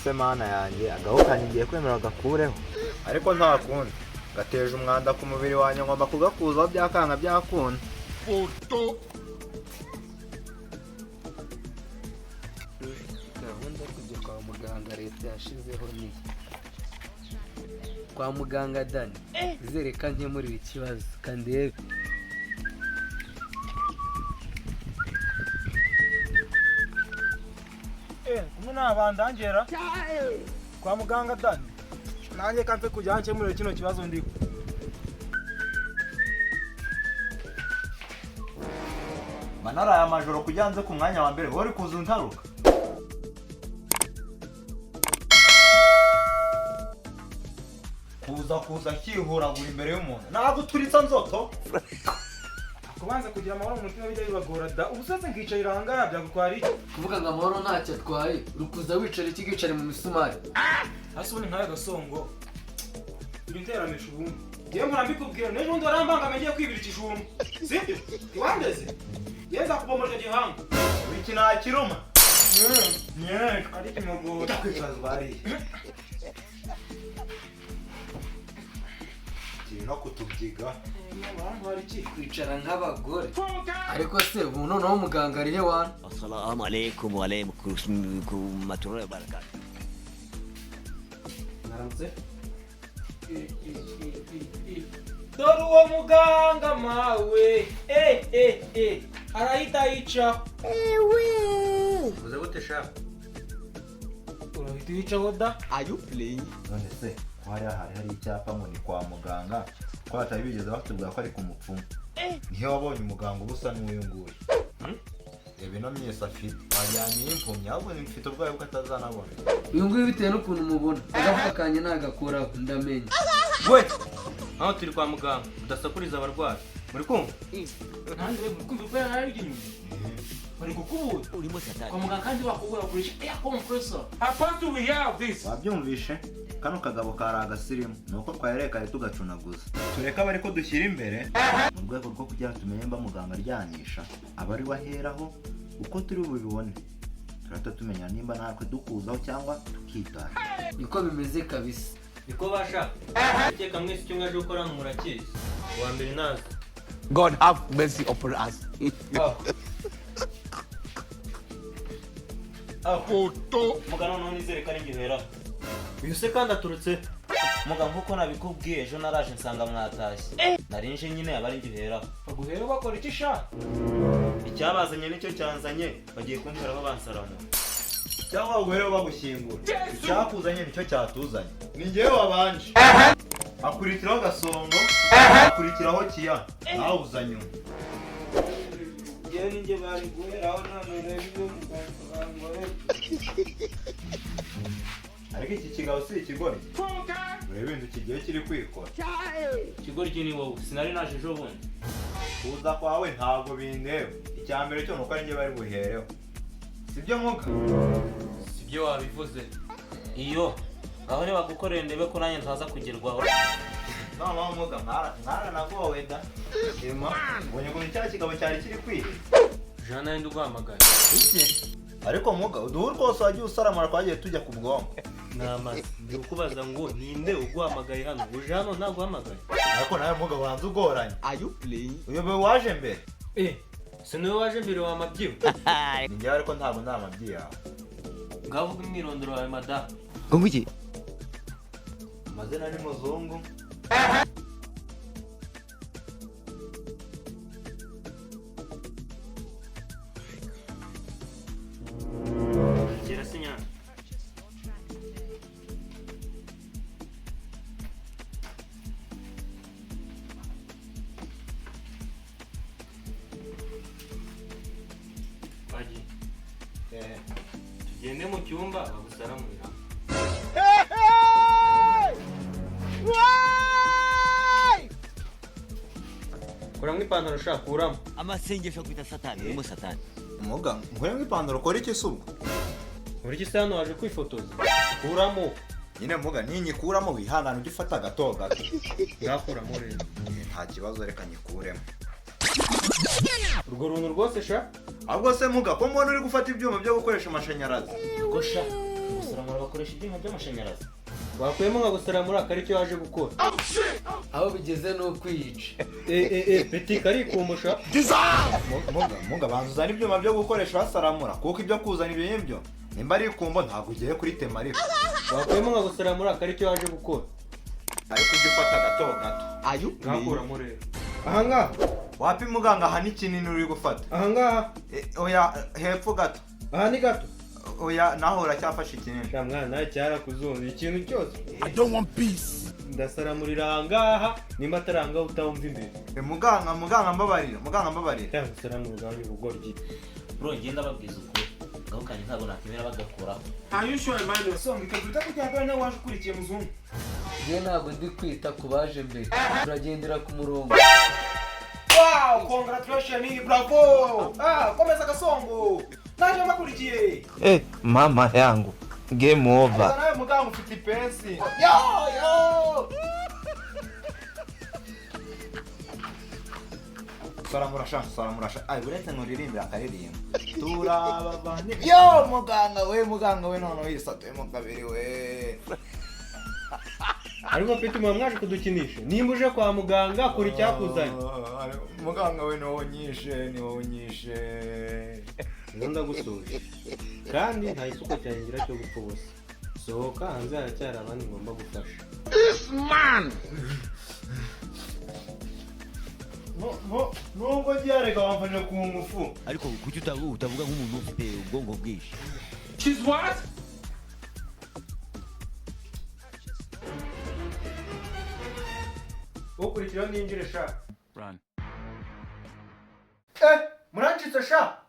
se mana yanjye agahukanye ngiye kwemera gakureho ariko nta kundi gateje umwanda ku mubiri wanjye ngomba kugakuzaho byakanga byakunda gahunda yo kujya kwa muganga leta yashizeho ni kwa muganga Dani zereka nkemurira ikibazo kandebe kumwe nabandangera kwa muganga Dani nanjye kampe kujya nkemurira kino kibazo ndiko manara aya majoro kujyanze ku mwanya wa mbere wari kuza untaruka kuza kihuragura imbere y'umuntu ntabwo turitsa nzoto kubanza kugira amahoro mu mutima bijya bibagora da ubusatse nkicaye irangara byagutwara iki kuvuga ngo amahoro ntacyo atwaye rukuza wicara iki gicare mu misumari hasi ubundi nkaye gasongo uri nteramisha ubundi yewe murambikubwira n'ejo bundi warambangamiye ngiye kwibira ikijumba sibyo iwandeze yeza kubomoje gihanga iki nta kiruma ari kimugora kwicaza bariye kiri no kutubyiga abantu hari iki kwicara nk'abagore ariko se ubu noneho muganga ari he wana assalamu alaikum wa alaikum matullah barakatuh naramutse dore uwo muganga mawe arahita yicaho uze gute sha urahita yicaho da are you playing none se hari icyapa ngo ni kwa muganga ko batari bigeze batubwira ko ari ku mupfumu nihe wabonye umuganga ubusa n'uyu nguyu reba ino myese afite wajyanye impumyi ahubwo mfite ubwoba bwo atazanabona uyu nguyu bitewe n'ukuntu umubona agafuka kanjye nagakoraho ndamenya we aho turi kwa muganga udasakuriza abarwayi muri kumva nanjye uri kumva ko yari inyuma bari kukubura urimo satani kwa muganga kandi bakubura kurisha air compressor apart we have this wabyumvishe kano kagabo kari agasirimu nuko twaherekaye tugacunaguza tureka abari ko dushyira imbere mu rwego rwo kugira tumenye mba muganga aryanisha abari waheraho uko turi bubibone turahita tumenya nimba natwe dukuzaho cyangwa tukitaha niko bimeze kabisa niko basha ukeka mwese icyo mwaje gukora hano murakizi uwa mbere naza God have mercy upon us muga noneho nizere ko ari njye uheraho uyu se kandi aturutse muga nk'uko nabikubwiye ejo naraje nsanga mwatashye narinje nyine aba ari njye uheraho baguhera bakora iki sha icyabazanye nicyo cyanzanye bagiye kunteraho bansaramo cyangwa baguhereho bagushyingura icyakuzanye nicyo cyatuzanye ni njyewe wabanje akurikiraho gasongo akurikiraho kiya nawe uzanye yewe ninjye bari guheraho none rero ibyo muganga ariko iki kigabo si ikigori urebe ibintu kigiye kiri kwikora ikigoryi ni wowe sinari naje ejo bundi kuza kwawe ntabwo bindeba icya mbere cyo nuko ari njye bari buhereho sibyo muga sibyo wabivuze iyo aho reba gukorera ndebe ko nanjye ntaza kugerwaho noneho muga mwaranagowe da ema ubonye ngo cya kigabo cyari kiri kwiga jana yenda uguhamagara iki ariko muga uduhu rwose wagiye usaramara twagiye tujya ku bwonko namaze ndi kukubaza ngo ninde uguhamagaye hano uje hano ntaguhamagaye ariko nawe muga wanze ugoranye are you playing uyobewe waje mbere si niwe waje mbere wa mabyiwe ni njyewe ariko ntabwo nta mabyi yawe ngaho uvuga imyirondoro wawe madamu ngumiki amazina ni muzungu gira sinyana bagiye tugende mu cyumba bagusaramurira kuramo ipantaro ushaka kuramo amasengesho kwita satani urimo satani muga nkuremo ipantaro ukora iki se ubwo buri gisa hano waje kwifotoza kuramo nyine muga ninyikuramo wihangane ujye ufata agato gato ngakuramo rero nta kibazo reka nyikuremo urwo runtu rwose sha ahubwo se muga ko mbona uri gufata ibyuma byo gukoresha amashanyarazi ubwo sha gusara gusaramura bakoresha ibyuma by'amashanyarazi. wakuyemo nka gusaramura akari icyo waje gukora. aho bigeze ni ukwiyica. peti karikumusha. Munga banza uzana ibyuma byo gukoresha basaramura kuko ibyo kuzana ibyo ngibyo nimba ari ikumbo ntabwo ugiye kuri tema ariko. wakuyemo nka gusaramura akari icyo waje gukora. ariko ujye ufata gato gato. ngakuramo rero. ahangaha wapi muganga, aha ni kinini uri gufata. ahangaha Oya hepfo gato. aha ni gato. Oya naho uracyafashe kinini. sha mwana cyarakuzunze ikintu cyose. I don't want peace. ndasaramurira ahangaha nimba ataranga utawumva imbere. Muganga mbabarira. cyangwa gusaramura uganje ubugoryi. Bro ngenda babwiza ukuri. Ngaho kandi ntabwo nakemera bagakoraho. Ayushoye mani gasongo ikavuga kujya mbere nawe waje ukurikiye muzungu. njye ntabwo ndi kwita ku baje mbere, turagendera ku murongo. Wow, congratulations, bravo! Komeza gasongo. Naje makurikiye. Mama yangu. Game over. Nawe muganga ufite ipensi. Yo! Saramurasha. Ay, buretse nuririmbira akaririmba. Turabavane. Yo, muganga we none wisatuyemo kabiri we. ariko peti mwaje kudukinisha. nimba uje kwa muganga kuri cyakuzanye. Muganga we ni wowe nyishe. ndagusoje kandi nta isuko cyangira cyo gupfa ubusa. sohoka hanze haracyari abandi ngomba gufasha. Nubwo ryareka wamfashe ku ngufu. ariko kuki utavuga nk'umuntu ufite ubwonko bwinshi? ukurikiraho ninjire sha. Murancitse sha.